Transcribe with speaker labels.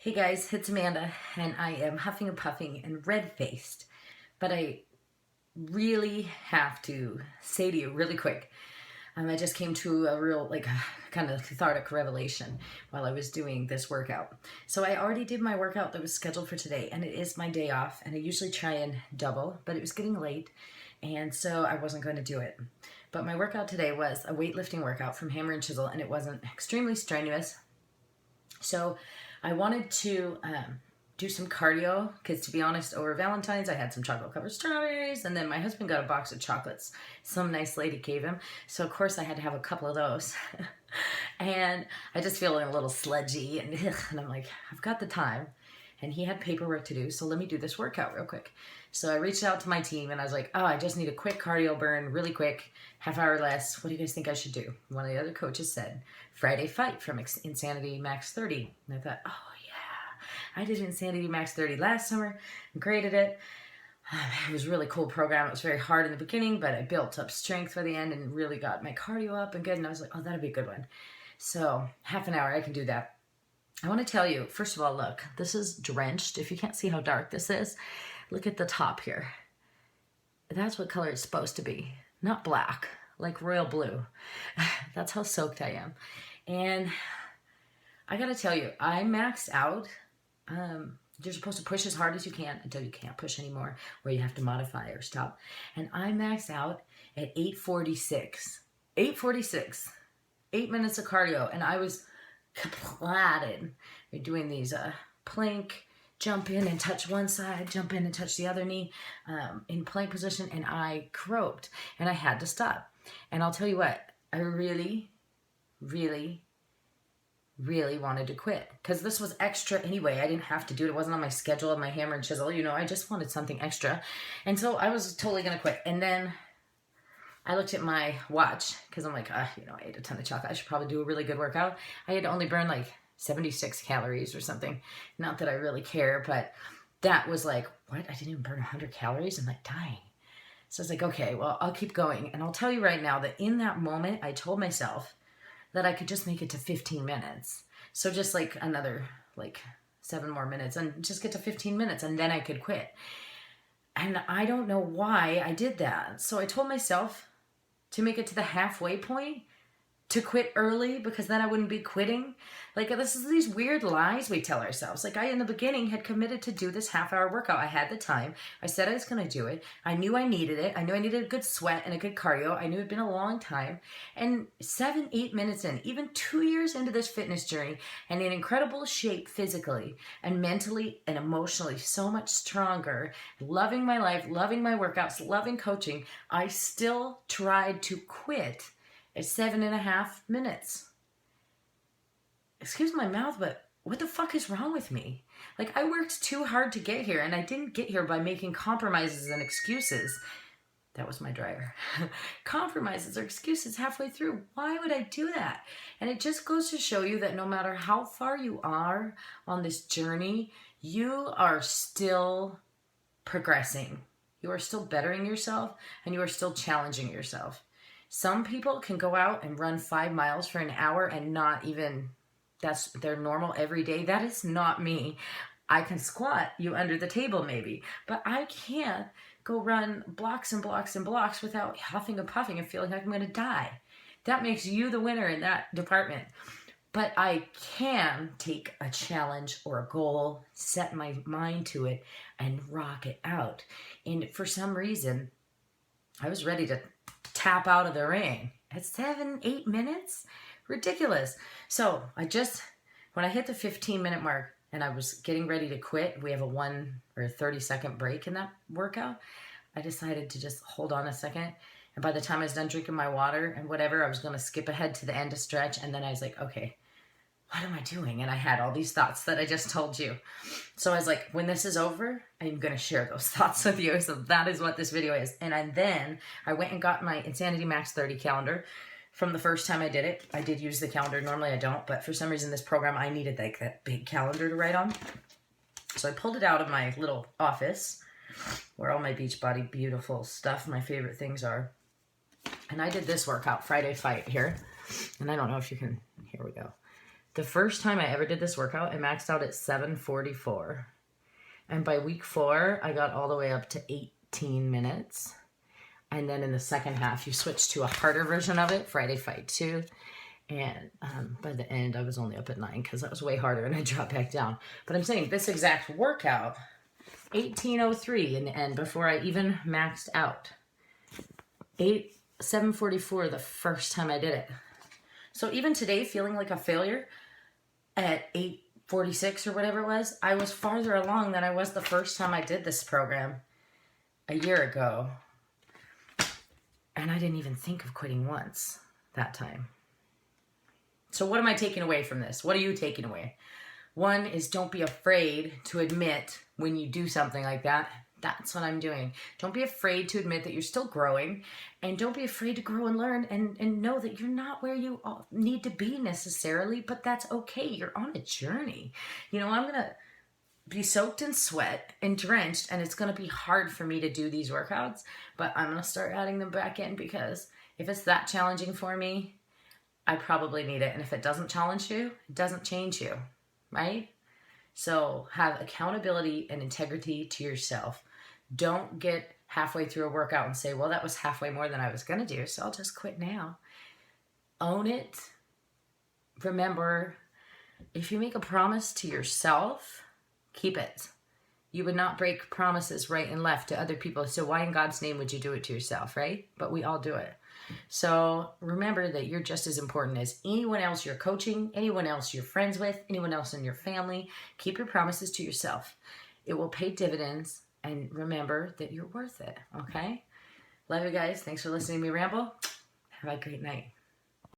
Speaker 1: Hey guys, it's Amanda, and I am huffing and puffing and red-faced, but I really have to say to you really quick, I just came to a real, kind of cathartic revelation while I was doing this workout. So I already did my workout that was scheduled for today, and it is my day off, and I usually try and double, but it was getting late, and so I wasn't going to do it. But my workout today was a weightlifting workout from Hammer and Chisel, and it wasn't extremely strenuous. So I wanted to do some cardio because, to be honest, over Valentine's I had some chocolate covered strawberries, and then my husband got a box of chocolates some nice lady gave him, so of course I had to have a couple of those. And I just feeling a little sludgy, and I'm like, I've got the time, and he had paperwork to do, so let me do this workout real quick. So I reached out to my team and I was like, oh, I just need a quick cardio burn, really quick, half hour less. What do you guys think I should do? One of the other coaches said, Friday Fight from Insanity Max 30. And I thought, oh yeah, I did Insanity Max 30 last summer and graded it. It was a really cool program. It was very hard in the beginning, but I built up strength by the end and really got my cardio up and good. And I was like, oh, that'd be a good one. So half an hour, I can do that. I want to tell you, first of all, look, this is drenched. If you can't see how dark this is, look at the top here. That's what color it's supposed to be, not black, like royal blue. That's how soaked I am. And I gotta tell you, I maxed out. You're supposed to push as hard as you can until you can't push anymore, or you have to modify or stop. And I maxed out at 8:46. 8:46. 8 minutes of cardio, and I was kaplatted. You're doing these plank, jump in and touch one side, jump in and touch the other knee in plank position, and I croaked, and I had to stop. And I'll tell you what, I really, really, really wanted to quit because this was extra anyway. I didn't have to do it. It wasn't on my schedule of my Hammer and Chisel. I just wanted something extra. And so I was totally going to quit. And then I looked at my watch because I'm like, I ate a ton of chocolate. I should probably do a really good workout. I had to only burn like 76 calories or something. Not that I really care, but that was like, what? I didn't even burn 100 calories? I'm like dying. So I was like, okay, well, I'll keep going. And I'll tell you right now that in that moment, I told myself that I could just make it to 15 minutes. So just like another 7 more minutes and just get to 15 minutes and then I could quit. And I don't know why I did that. So I told myself to make it to the halfway point, to quit early, because then I wouldn't be quitting. This is these weird lies we tell ourselves. I, in the beginning, had committed to do this half-hour workout. I had the time. I said I was going to do it. I knew I needed it. I knew I needed a good sweat and a good cardio. I knew it'd been a long time. And 7, 8 minutes in, even 2 years into this fitness journey, and in incredible shape physically and mentally and emotionally, so much stronger, loving my life, loving my workouts, loving coaching, I still tried to quit at 7.5 minutes. Excuse my mouth, but what the fuck is wrong with me? I worked too hard to get here, and I didn't get here by making compromises and excuses. That was my dryer. Compromises or excuses halfway through. Why would I do that? And it just goes to show you that no matter how far you are on this journey, you are still progressing. You are still bettering yourself, and you are still challenging yourself. Some people can go out and run 5 miles for an hour and not even, that's their normal every day. That is not me. I can squat you under the table maybe, but I can't go run blocks and blocks and blocks without huffing and puffing and feeling like I'm going to die. That makes you the winner in that department. But I can take a challenge or a goal, set my mind to it, and rock it out. And for some reason, I was ready to tap out of the ring at 7, 8 minutes. Ridiculous. So when I hit the 15-minute mark and I was getting ready to quit, we have a 1 or 30-second break in that workout. I decided to just hold on a second. And by the time I was done drinking my water and whatever, I was going to skip ahead to the end to stretch. And then I was like, okay, what am I doing? And I had all these thoughts that I just told you. So I was like, when this is over, I'm going to share those thoughts with you. So that is what this video is. And then I went and got my Insanity Max 30 calendar from the first time I did it. I did use the calendar. Normally I don't, but for some reason this program, I needed that big calendar to write on. So I pulled it out of my little office where all my Beachbody beautiful stuff, my favorite things are. And I did this workout, Friday Fight here. And I don't know if you can, here we go. The first time I ever did this workout, I maxed out at 7:44. And by week 4, I got all the way up to 18 minutes. And then in the second half, you switch to a harder version of it, Friday Fight 2. And by the end, I was only up at 9 because that was way harder and I dropped back down. But I'm saying this exact workout, 18:03 in the end before I even maxed out. 7:44 the first time I did it. So even today, feeling like a failure at 8:46 or whatever it was, I was farther along than I was the first time I did this program a year ago. And I didn't even think of quitting once that time. So what am I taking away from this? What are you taking away? One is don't be afraid to admit when you do something like that. That's what I'm doing. Don't be afraid to admit that you're still growing, and don't be afraid to grow and learn and know that you're not where you need to be necessarily, but that's okay. You're on a journey. You know, I'm going to be soaked in sweat and drenched, and it's going to be hard for me to do these workouts, but I'm going to start adding them back in because if it's that challenging for me, I probably need it. And if it doesn't challenge you, it doesn't change you, right? So have accountability and integrity to yourself. Don't get halfway through a workout and say, well, that was halfway more than I was going to do, so I'll just quit now. Own it. Remember, if you make a promise to yourself, keep it. You would not break promises right and left to other people. So why in God's name would you do it to yourself, right? But we all do it. So remember that you're just as important as anyone else you're coaching, anyone else you're friends with, anyone else in your family. Keep your promises to yourself. It will pay dividends, and remember that you're worth it, okay? Love you guys. Thanks for listening to me ramble. Have a great night.